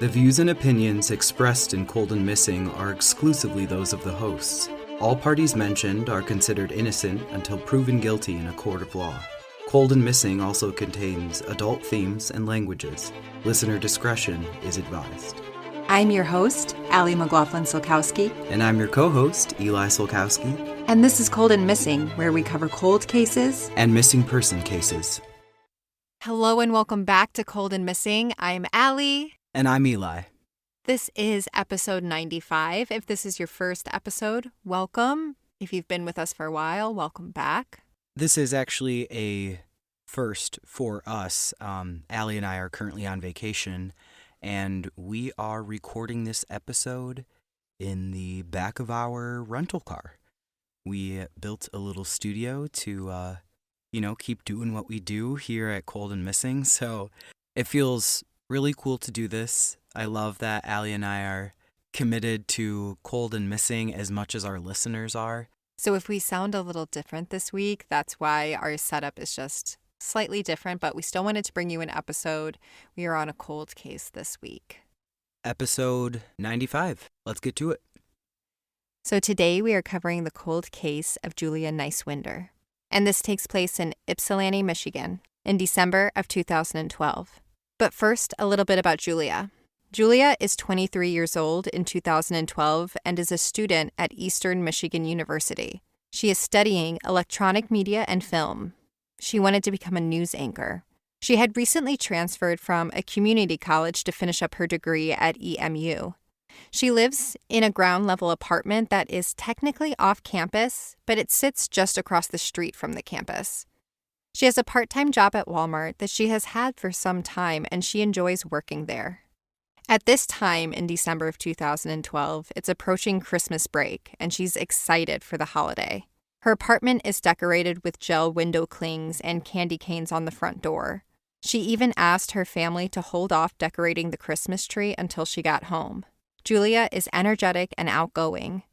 The views and opinions expressed in Cold and Missing are exclusively those of the hosts. All parties mentioned are considered innocent until proven guilty in a court of law. Cold and Missing also contains adult themes and languages. Listener discretion is advised. I'm your host, Allie McLaughlin-Solkowski. And I'm your co-host, Eli Solkowski. And this is Cold and Missing, where we cover cold cases and missing person cases. Hello and welcome back to Cold and Missing. I'm Allie. And I'm Eli. This is episode 95. If this is your first episode, welcome. If you've been with us for a while, welcome back. This is actually a first for us. Allie and I are currently on vacation, and we are recording this episode in the back of our rental car. We built a little studio to, keep doing what we do here at Cold and Missing. So it feels really cool to do this. I love that Allie and I are committed to Cold and Missing as much as our listeners are. So if we sound a little different this week, that's why our setup is just slightly different, but we still wanted to bring you an episode. We are on a cold case this week. Episode 95. Let's get to it. So today we are covering the cold case of Julia Niswender. And this takes place in Ypsilanti, Michigan, in December of 2012. But first, a little bit about Julia. Julia is 23 years old in 2012 and is a student at Eastern Michigan University. She is studying electronic media and film. She wanted to become a news anchor. She had recently transferred from a community college to finish up her degree at EMU. She lives in a ground-level apartment that is technically off campus, but it sits just across the street from the campus. She has a part-time job at Walmart that she has had for some time, and she enjoys working there. At this time in December of 2012, it's approaching Christmas break, and she's excited for the holiday. Her apartment is decorated with gel window clings and candy canes on the front door. She even asked her family to hold off decorating the Christmas tree until she got home. Julia is energetic and outgoing.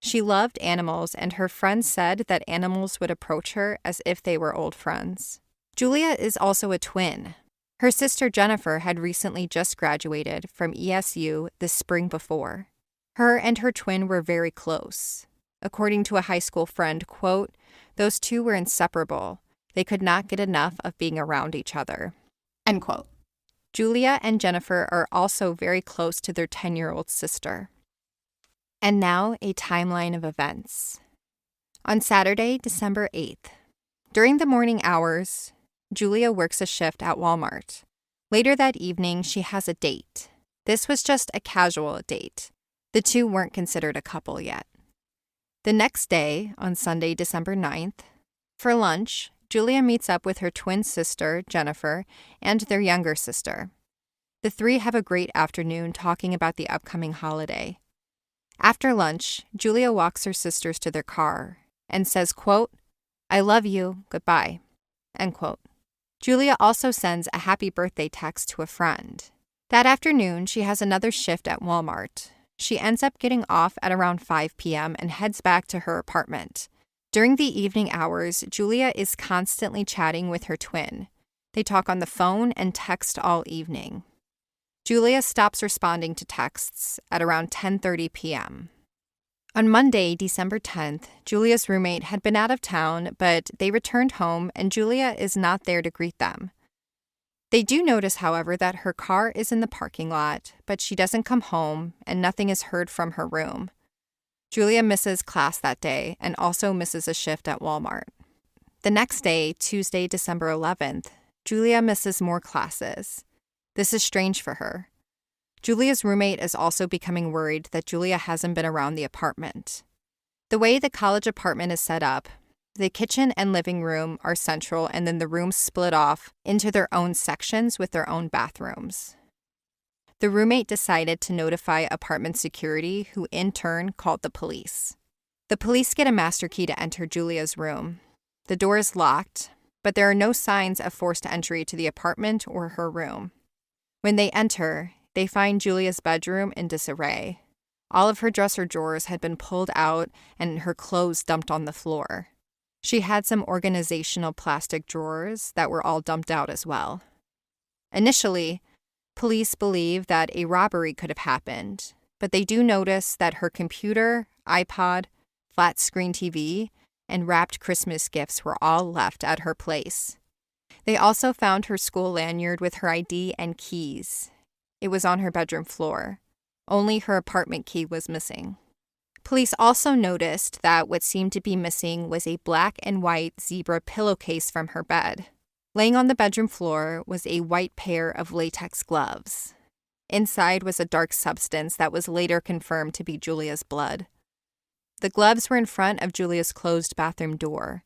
She loved animals, and her friends said that animals would approach her as if they were old friends. Julia is also a twin. Her sister Jennifer had recently just graduated from ESU the spring before. Her and her twin were very close. According to a high school friend, quote, "Those two were inseparable. They could not get enough of being around each other," end quote. Julia and Jennifer are also very close to their 10-year-old sister. And now, a timeline of events. On Saturday, December 8th, during the morning hours, Julia works a shift at Walmart. Later that evening, she has a date. This was just a casual date. The two weren't considered a couple yet. The next day, on Sunday, December 9th, for lunch, Julia meets up with her twin sister, Jennifer, and their younger sister. The three have a great afternoon talking about the upcoming holiday. After lunch, Julia walks her sisters to their car and says, quote, "I love you, goodbye," end quote. Julia also sends a happy birthday text to a friend. That afternoon, she has another shift at Walmart. She ends up getting off at around 5 p.m. and heads back to her apartment. During the evening hours, Julia is constantly chatting with her twin. They talk on the phone and text all evening. Julia stops responding to texts at around 10:30 p.m. On Monday, December 10th, Julia's roommate had been out of town, but they returned home and Julia is not there to greet them. They do notice, however, that her car is in the parking lot, but she doesn't come home and nothing is heard from her room. Julia misses class that day and also misses a shift at Walmart. The next day, Tuesday, December 11th, Julia misses more classes. This is strange for her. Julia's roommate is also becoming worried that Julia hasn't been around the apartment. The way the college apartment is set up, the kitchen and living room are central, and then the rooms split off into their own sections with their own bathrooms. The roommate decided to notify apartment security, who in turn called the police. The police get a master key to enter Julia's room. The door is locked, but there are no signs of forced entry to the apartment or her room. When they enter, they find Julia's bedroom in disarray. All of her dresser drawers had been pulled out and her clothes dumped on the floor. She had some organizational plastic drawers that were all dumped out as well. Initially, Police believe that a robbery could have happened, but they do notice that her computer, iPod, flat-screen TV, and wrapped Christmas gifts were all left at her place. They also found her school lanyard with her ID and keys. It was on her bedroom floor. Only her apartment key was missing. Police also noticed that what seemed to be missing was a black and white zebra pillowcase from her bed. Laying on the bedroom floor was a white pair of latex gloves. Inside was a dark substance that was later confirmed to be Julia's blood. The gloves were in front of Julia's closed bathroom door.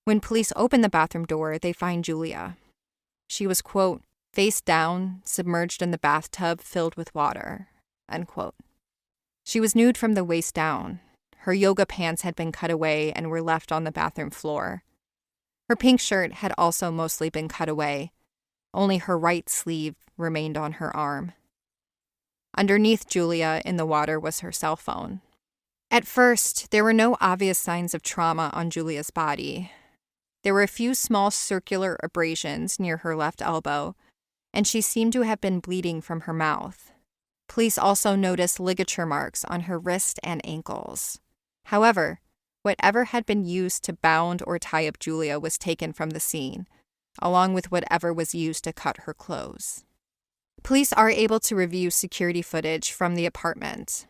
When police open the bathroom door, they find Julia. She was, quote, face down, submerged in the bathtub filled with water, unquote. She was nude from the waist down. Her yoga pants had been cut away and were left on the bathroom floor. Her pink shirt had also mostly been cut away. Only her right sleeve remained on her arm. Underneath Julia in the water was her cell phone. At first, there were no obvious signs of trauma on Julia's body. There were a few small circular abrasions near her left elbow, and she seemed to have been bleeding from her mouth. Police also noticed ligature marks on her wrist and ankles. However, whatever had been used to bound or tie up Julia was taken from the scene, along with whatever was used to cut her clothes. Police are able to review security footage from the apartment.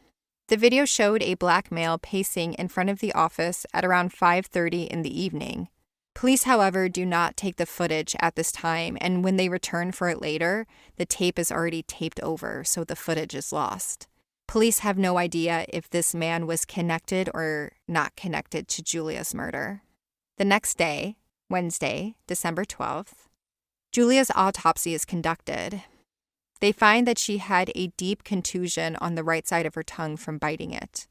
The video showed a black male pacing in front of the office at around 5:30 in the evening. Police, however, do not take the footage at this time, and when they return for it later, the tape is already taped over, so the footage is lost. Police have no idea if this man was connected or not connected to Julia's murder. The next day, Wednesday, December 12th, Julia's autopsy is conducted. They find that she had a deep contusion on the right side of her tongue from biting it.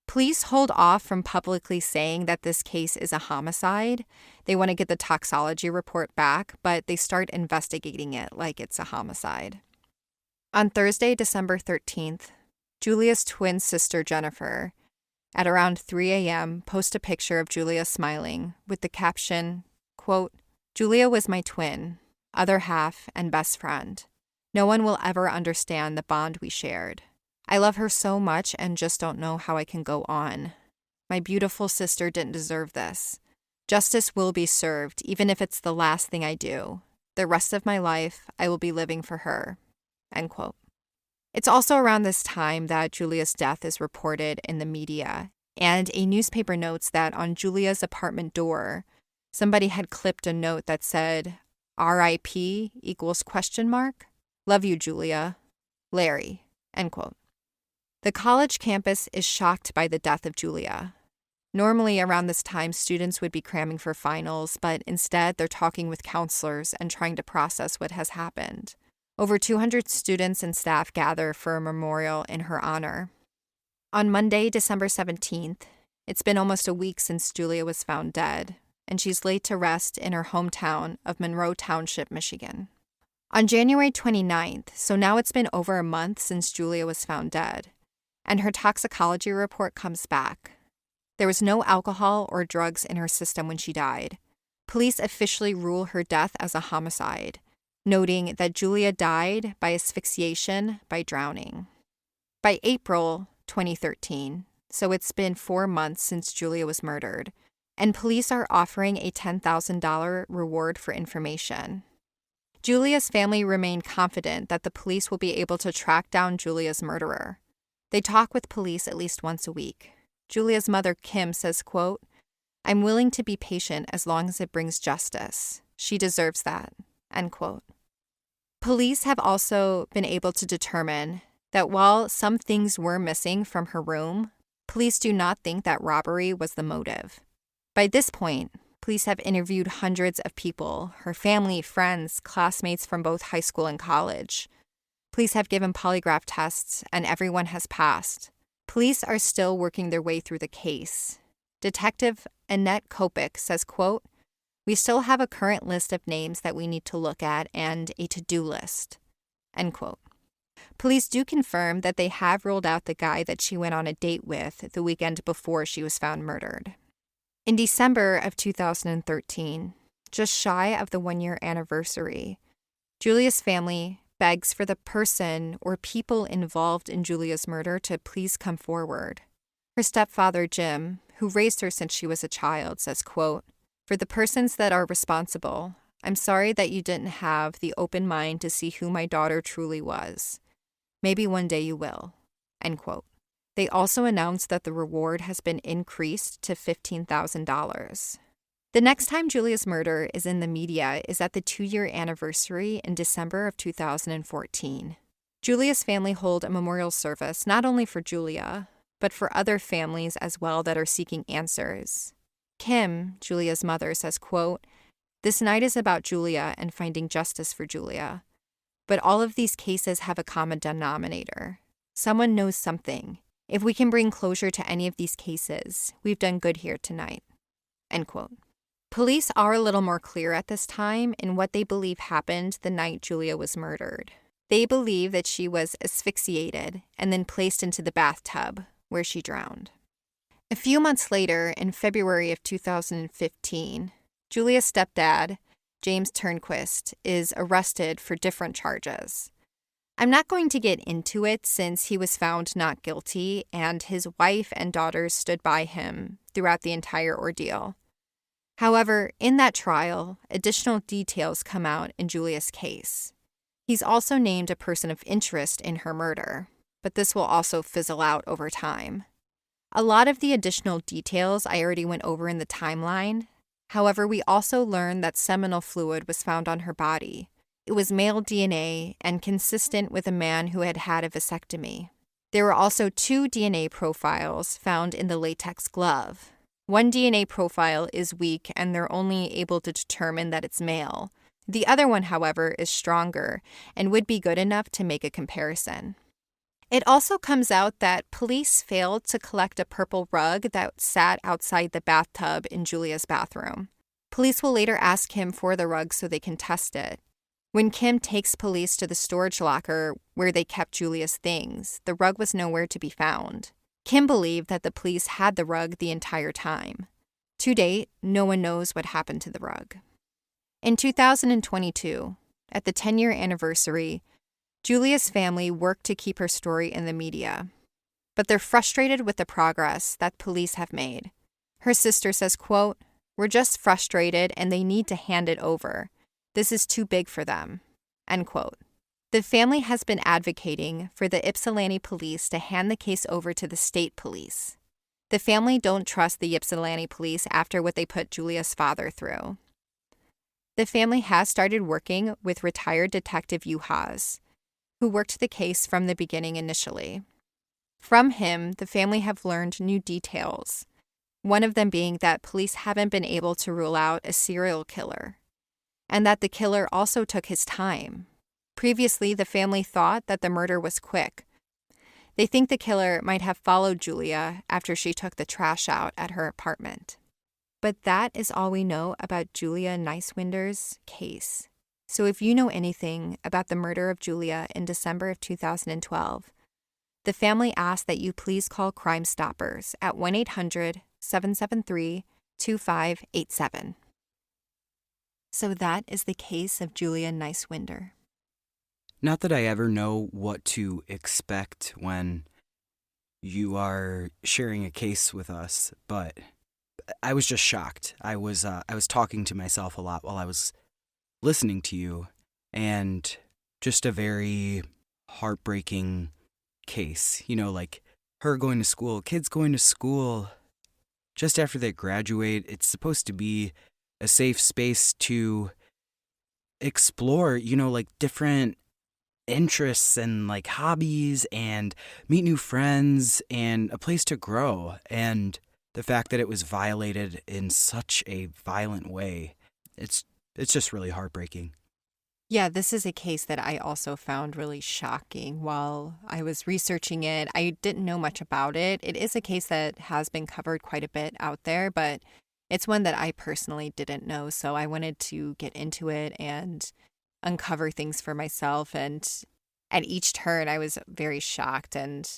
Police hold off from publicly saying that this case is a homicide. They want to get the toxicology report back, but they start investigating it like it's a homicide. On Thursday, December 13th, Julia's twin sister, Jennifer, at around 3 a.m., posts a picture of Julia smiling with the caption, quote, "Julia was my twin, other half, and best friend. No one will ever understand the bond we shared. I love her so much and just don't know how I can go on. My beautiful sister didn't deserve this. Justice will be served, even if it's the last thing I do. The rest of my life, I will be living for her." End quote. It's also around this time that Julia's death is reported in the media, and a newspaper notes that on Julia's apartment door, somebody had clipped a note that said, "RIP equals question mark? Love you, Julia. Larry." End quote. The college campus is shocked by the death of Julia. Normally, around this time, students would be cramming for finals, but instead, they're talking with counselors and trying to process what has happened. Over 200 students and staff gather for a memorial in her honor. On Monday, December 17th, it's been almost a week since Julia was found dead, and she's laid to rest in her hometown of Monroe Township, Michigan. On January 29th, so now it's been over a month since Julia was found dead, and her toxicology report comes back. There was no alcohol or drugs in her system when she died. Police officially rule her death as a homicide, noting that Julia died by asphyxiation by drowning. By April 2013, so it's been 4 months since Julia was murdered, and police are offering a $10,000 reward for information. Julia's family remain confident that the police will be able to track down Julia's murderer. They talk with police at least once a week. Julia's mother, Kim, says, quote, "I'm willing to be patient as long as it brings justice. She deserves that." End quote. Police have also been able to determine that while some things were missing from her room, police do not think that robbery was the motive. By this point, police have interviewed hundreds of people, her family, friends, classmates from both high school and college. Police have given polygraph tests, and everyone has passed. Police are still working their way through the case. Detective Annette Kopik says, quote, "We still have a current list of names that we need to look at and a to-do list." End quote. Police do confirm that they have ruled out the guy that she went on a date with the weekend before she was found murdered. In December of 2013, just shy of the 1-year anniversary, Julia's family begs for the person or people involved in Julia's murder to please come forward. Her stepfather, Jim, who raised her since she was a child, says, quote, "For the persons that are responsible, I'm sorry that you didn't have the open mind to see who my daughter truly was. Maybe one day you will," end quote. They also announced that the reward has been increased to $15,000. The next time Julia's murder is in the media is at the 2-year anniversary in December of 2014. Julia's family hold a memorial service not only for Julia, but for other families as well that are seeking answers. Kim, Julia's mother, says, quote, "This night is about Julia and finding justice for Julia. But all of these cases have a common denominator. Someone knows something. If we can bring closure to any of these cases, we've done good here tonight," end quote. Police are a little more clear at this time in what they believe happened the night Julia was murdered. They believe that she was asphyxiated and then placed into the bathtub, where she drowned. A few months later, in February of 2015, Julia's stepdad, James Turnquist, is arrested for different charges. I'm not going to get into it since he was found not guilty and his wife and daughters stood by him throughout the entire ordeal. However, in that trial, additional details come out in Julia's case. He's also named a person of interest in her murder, but this will also fizzle out over time. A lot of the additional details I already went over in the timeline. However, we also learned that seminal fluid was found on her body. It was male DNA and consistent with a man who had had a vasectomy. There were also 2 DNA profiles found in the latex glove. One DNA profile is weak and they're only able to determine that it's male. The other one, however, is stronger and would be good enough to make a comparison. It also comes out that police failed to collect a purple rug that sat outside the bathtub in Julia's bathroom. Police will later ask Kim for the rug so they can test it. When Kim takes police to the storage locker where they kept Julia's things, the rug was nowhere to be found. Kim believed that the police had the rug the entire time. To date, no one knows what happened to the rug. In 2022, at the 10-year anniversary, Julia's family worked to keep her story in the media, but they're frustrated with the progress that police have made. Her sister says, quote, "We're just frustrated and they need to hand it over. This is too big for them," end quote. The family has been advocating for the Ypsilanti police to hand the case over to the state police. The family don't trust the Ypsilanti police after what they put Julia's father through. The family has started working with retired Detective Juhas, who worked the case from the beginning initially. From him, the family have learned new details, one of them being that police haven't been able to rule out a serial killer, and that the killer also took his time. Previously, the family thought that the murder was quick. They think the killer might have followed Julia after she took the trash out at her apartment. But that is all we know about Julia Niswender's case. So if you know anything about the murder of Julia in December of 2012, the family asks that you please call Crime Stoppers at 1-800-773-2587. So that is the case of Julia Niswender. Not that I ever know what to expect when you are sharing a case with us, but I was just shocked. I was talking to myself a lot while I was listening to you, and just a very heartbreaking case. You know, like her going to school, kids going to school just after they graduate. It's supposed to be a safe space to explore, you know, like different interests and like hobbies and meet new friends and a place to grow. And the fact that it was violated in such a violent way, it's just really heartbreaking. Yeah, this is a case that I also found really shocking while I was researching it. I didn't know much about it. It is a case that has been covered quite a bit out there, but it's one that I personally didn't know. So I wanted to get into it and uncover things for myself. And at each turn, I was very shocked. And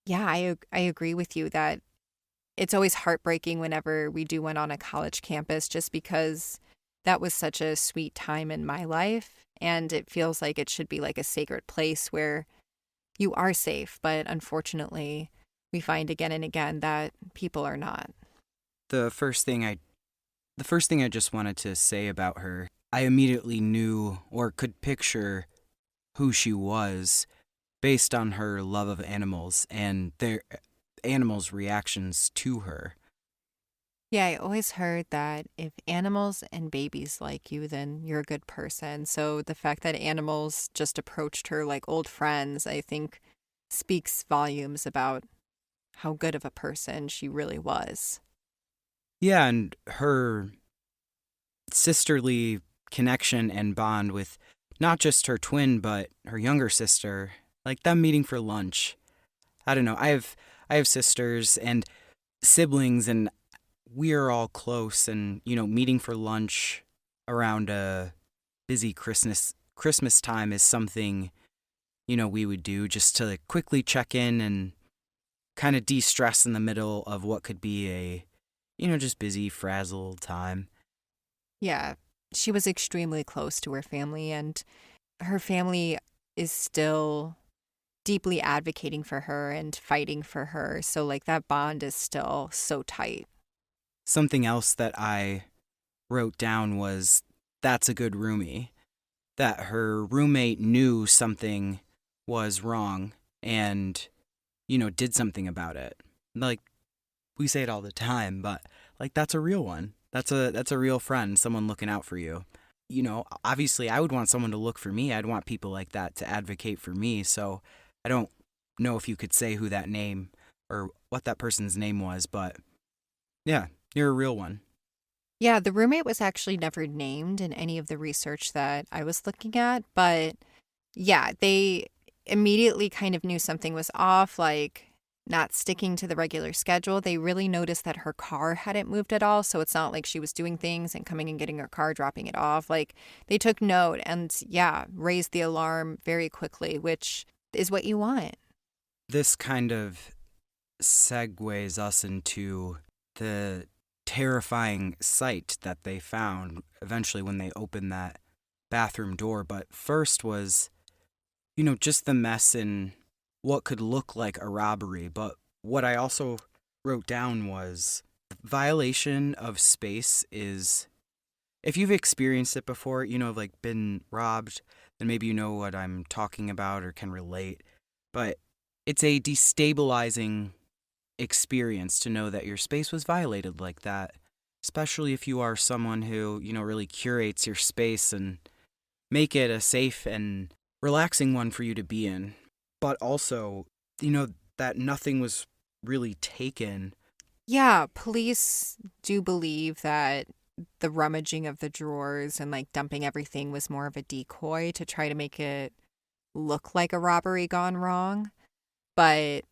yeah, I agree with you that it's always heartbreaking whenever we do one on a college campus, just because that was such a sweet time in my life. And it feels like it should be like a sacred place where you are safe. But unfortunately, we find again and again that people are not. The first thing I just wanted to say about her, I immediately knew or could picture who she was based on her love of animals and their animals' reactions to her. Yeah, I always heard that if animals and babies like you, then you're a good person. So the fact that animals just approached her like old friends, I think speaks volumes about how good of a person she really was. Yeah, and her sisterly connection and bond with not just her twin but her younger sister, like them meeting for lunch. I don't know. I have sisters and siblings, and we are all close, and meeting for lunch around a busy Christmas time is something we would do just to like, quickly check in and kind of de-stress in the middle of what could be a just busy, frazzled time. Yeah, she was extremely close to her family, and her family is still deeply advocating for her and fighting for her. So, like, that bond is still so tight. Something else that I wrote down was that's a good roomie. That her roommate knew something was wrong and, did something about it. Like, we say it all the time, but like that's a real one. That's a real friend, someone looking out for you. Obviously I would want someone to look for me. I'd want people like that to advocate for me. So I don't know if you could say who that name or what that person's name was, but yeah, you're a real one. Yeah, the roommate was actually never named in any of the research that I was looking at, but yeah, they immediately kind of knew something was off, like not sticking to the regular schedule. They really noticed that her car hadn't moved at all. So it's not like she was doing things and coming and getting her car, dropping it off. Like they took note and, yeah, raised the alarm very quickly, which is what you want. This kind of segues us into the terrifying sight that they found eventually when they opened that bathroom door. But first was, just the mess in what could look like a robbery. But what I also wrote down was violation of space is, if you've experienced it before, like been robbed, then maybe you know what I'm talking about or can relate. But it's a destabilizing experience to know that your space was violated like that, especially if you are someone who, really curates your space and make it a safe and relaxing one for you to be in. But also, that nothing was really taken. Yeah, police do believe that the rummaging of the drawers and like dumping everything was more of a decoy to try to make it look like a robbery gone wrong. But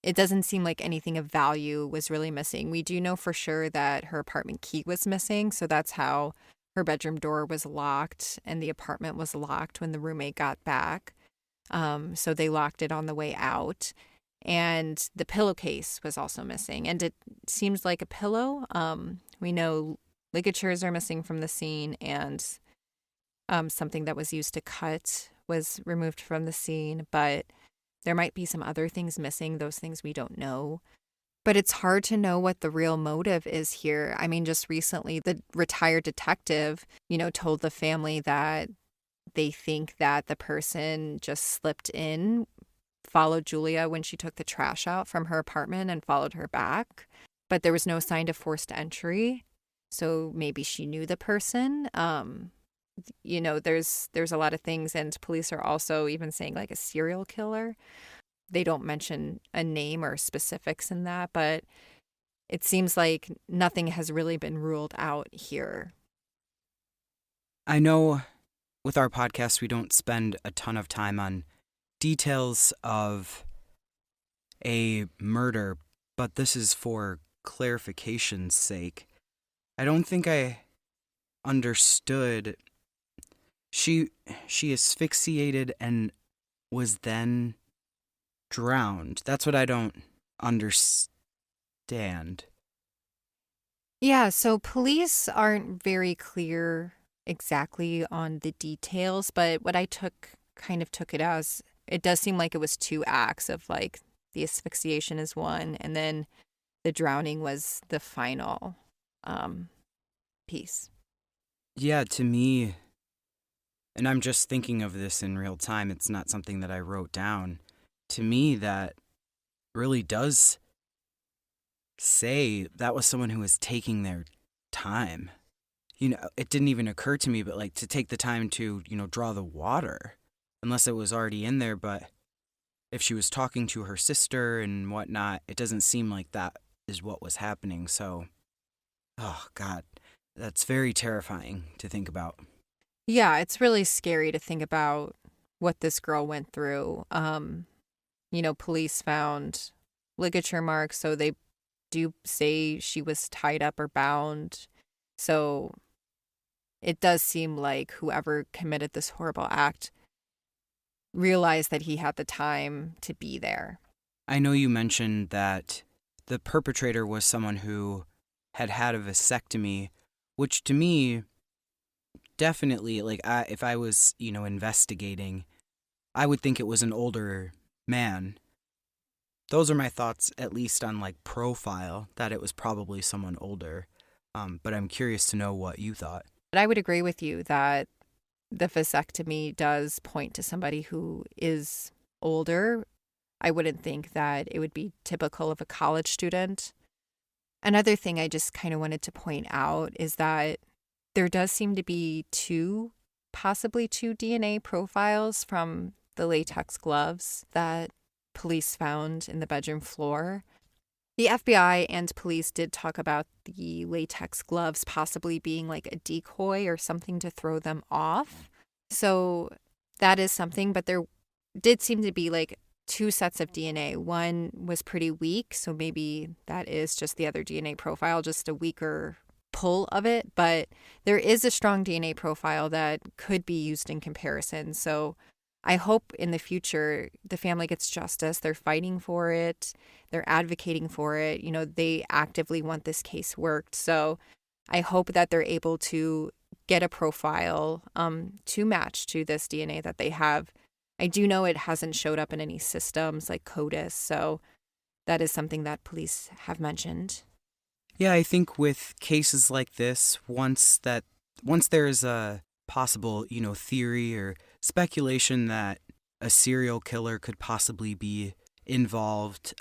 it doesn't seem like anything of value was really missing. We do know for sure that her apartment key was missing, so that's how her bedroom door was locked and the apartment was locked when the roommate got back. So they locked it on the way out. And the pillowcase was also missing. And it seems like a pillow. We know ligatures are missing from the scene, and something that was used to cut was removed from the scene. But there might be some other things missing, those things we don't know. But it's hard to know what the real motive is here. I mean, just recently, the retired detective, told the family that they think that the person just slipped in, followed Julia when she took the trash out from her apartment and followed her back. But there was no sign of forced entry. So maybe she knew the person. There's a lot of things, and police are also even saying like a serial killer. They don't mention a name or specifics in that, but it seems like nothing has really been ruled out here. I know with our podcast, we don't spend a ton of time on details of a murder, but this is for clarification's sake. I don't think I understood. She asphyxiated and was then drowned. That's what I don't understand. Yeah, so police aren't very clear exactly on the details, but what I took it as, it does seem like it was two acts of like the asphyxiation is one, and then the drowning was the final um, piece. Yeah, to me, and I'm just thinking of this in real time, it's not something that I wrote down. To me, that really does say that was someone who was taking their time. It didn't even occur to me, but like to take the time to, draw the water, unless it was already in there. But if she was talking to her sister and whatnot, it doesn't seem like that is what was happening. So, oh God, that's very terrifying to think about. Yeah, it's really scary to think about what this girl went through. Police found ligature marks, so they do say she was tied up or bound. So it does seem like whoever committed this horrible act realized that he had the time to be there. I know you mentioned that the perpetrator was someone who had had a vasectomy, which to me, definitely, like, if I was, investigating, I would think it was an older man. Those are my thoughts, at least on, like, profile, that it was probably someone older. But I'm curious to know what you thought. But I would agree with you that the vasectomy does point to somebody who is older. I wouldn't think that it would be typical of a college student. Another thing I just kind of wanted to point out is that there does seem to be possibly two DNA profiles from the latex gloves that police found in the bedroom floor. The FBI and police did talk about the latex gloves possibly being like a decoy or something to throw them off. So that is something, but there did seem to be like two sets of DNA. One was pretty weak, so maybe that is just the other DNA profile, just a weaker pull of it. But there is a strong DNA profile that could be used in comparison. So I hope in the future the family gets justice. They're fighting for it. They're advocating for it. They actively want this case worked. So I hope that they're able to get a profile to match to this DNA that they have. I do know it hasn't showed up in any systems like CODIS. So that is something that police have mentioned. Yeah, I think with cases like this, once there is a possible, theory or speculation that a serial killer could possibly be involved,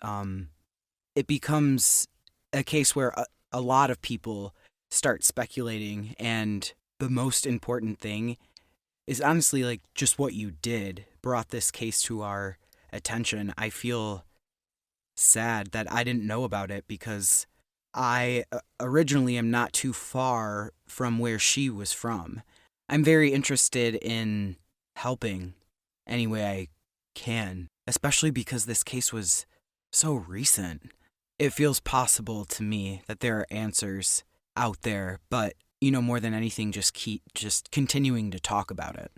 it becomes a case where a lot of people start speculating, and the most important thing is honestly like just what you did brought this case to our attention. I feel sad that I didn't know about it because I originally am not too far from where she was from. I'm very interested in helping any way I can, especially because this case was so recent. It feels possible to me that there are answers out there, but, more than anything, just continuing to talk about it.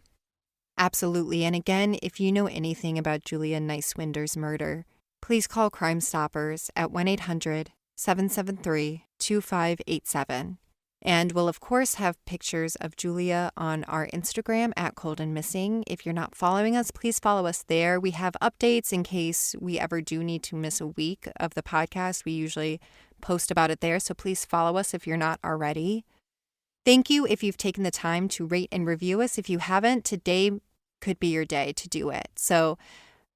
Absolutely. And again, if you know anything about Julia Niswender's murder, please call Crime Stoppers at 1-800-773-2587. And we'll, of course, have pictures of Julia on our Instagram at Cold and Missing. If you're not following us, please follow us there. We have updates in case we ever do need to miss a week of the podcast. We usually post about it there, so please follow us if you're not already. Thank you if you've taken the time to rate and review us. If you haven't, today could be your day to do it. So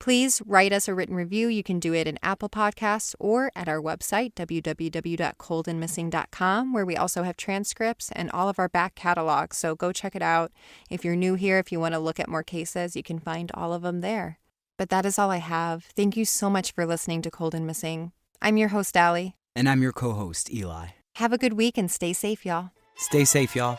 please write us a written review. You can do it in Apple Podcasts or at our website, www.coldandmissing.com, where we also have transcripts and all of our back catalogs. So go check it out. If you're new here, if you want to look at more cases, you can find all of them there. But that is all I have. Thank you so much for listening to Cold and Missing. I'm your host, Allie. And I'm your co-host, Eli. Have a good week and stay safe, y'all. Stay safe, y'all.